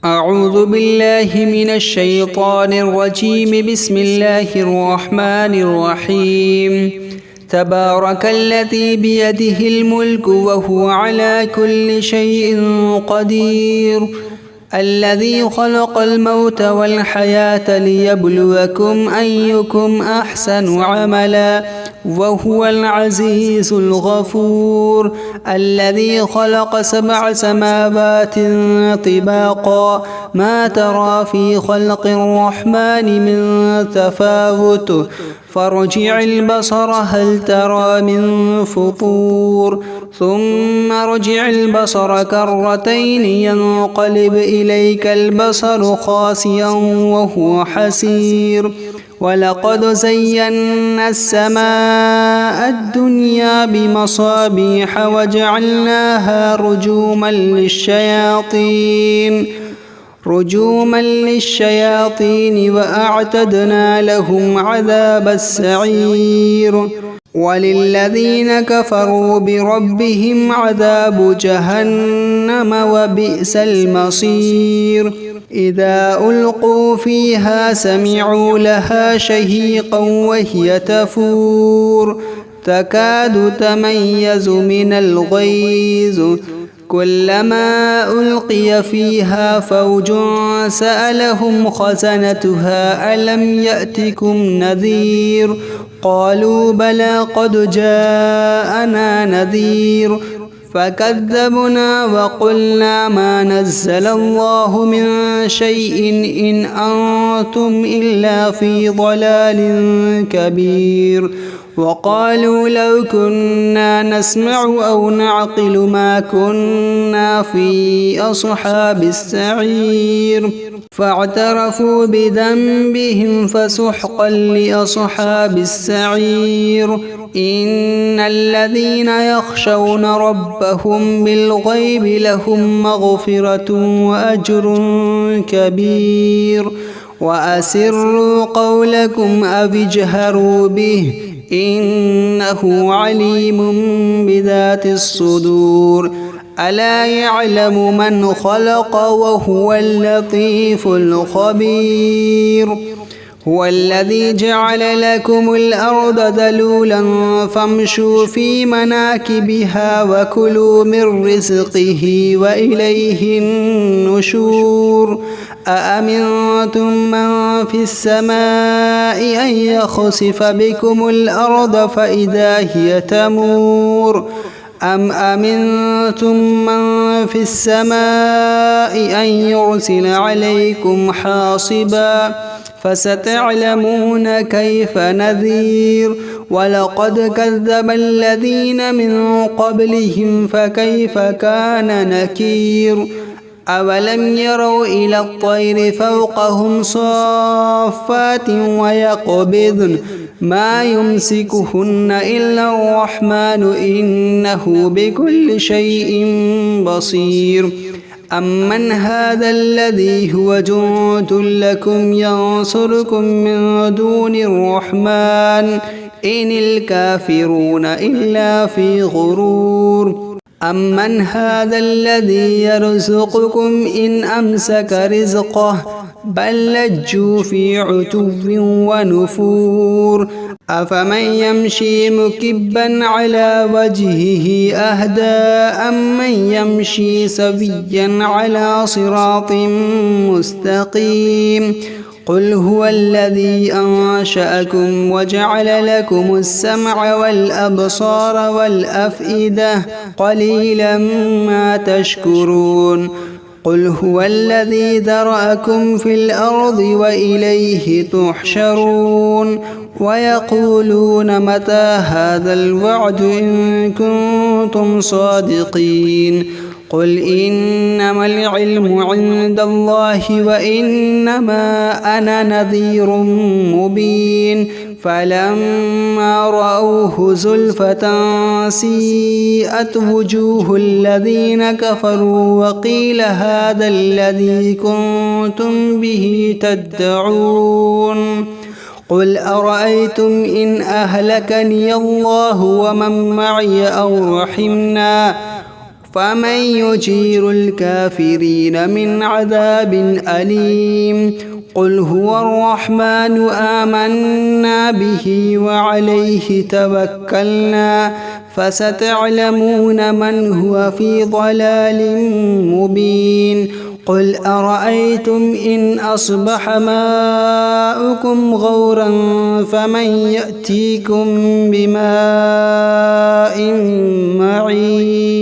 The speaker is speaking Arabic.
أعوذ بالله من الشيطان الرجيم. بسم الله الرحمن الرحيم. تبارك الذي بيده الملك وهو على كل شيء قدير، الذي خلق الموت والحياة ليبلوكم أيكم أحسن عملا وهو العزيز الغفور، الذي خلق 7 سماوات طباقا ما ترى في خلق الرحمن من تفاوت فارجع البصر هل ترى من فطور ثم ارجع البصر كرتين ينقلب إليك البصر خاسئا وهو حسير. ولقد زينا السماء الدنيا بمصابيح وجعلناها رجوما للشياطين وأعتدنا لهم عذاب السعير. وللذين كفروا بربهم عذاب جهنم وبئس المصير. إذا ألقوا فيها سمعوا لها شهيقا وهي تفور تكاد تميز من الغيظ، كلما ألقي فيها فوج سألهم خزنتها ألم يأتكم نذير؟ قالوا بلى قد جاءنا نذير فكذبنا وقلنا ما نزل الله من شيء إن أنتم إلا في ضلال كبير. وقالوا لو كنا نسمع أو نعقل ما كنا في أصحاب السعير. فاعترفوا بذنبهم فسحقا لأصحاب السعير. إن الذين يخشون ربهم بالغيب لهم مغفرة وأجر كبير. وأسروا قولكم أو اجهروا به إنه عليم بذات الصدور. ألا يعلم من خلق وهو اللطيف الخبير. هو الذي جعل لكم الأرض ذلولا فامشوا في مناكبها وكلوا من رزقه وإليه النشور. أأمنتم من في السماء أن يخسف بكم الأرض فإذا هي تمور أم أمنتم من في السماء أن يرسل عليكم حاصبا فستعلمون كيف نذير. ولقد كذب الذين من قبلهم فكيف كان نكير. أولم يروا إلى الطير فوقهم صافات ويقبضن ما يمسكهن إلا الرحمن إنه بكل شيء بصير. أمن هذا الذي هو جند لكم ينصركم من دون الرحمن إن الكافرون إلا في غرور. أمن هذا الذي يرزقكم إن أمسك رزقه بل لجوا في عتو ونفور. أفمن يمشي مكبا على وجهه أهدى أمن يمشي سويا على صراط مستقيم. قل هو الذي أنشأكم وجعل لكم السمع والأبصار والأفئدة قليلا ما تشكرون. قل هو الذي ذرأكم في الأرض وإليه تحشرون. ويقولون متى هذا الوعد إن كنتم صادقين. قل إنما العلم عند الله وإنما أنا نذير مبين. فلما رأوه زلفة سيئت وجوه الذين كفروا وقيل هذا الذي كنتم به تدعون. قل أرأيتم إن أهلكني الله ومن معي أو رحمنا فمن يجير الكافرين من عذاب أليم قل هو الرحمن آمنا به وعليه توكلنا فستعلمون من هو في ضلال مبين قل أرأيتم إن أصبح ماؤكم غورا فمن يأتيكم بماء معين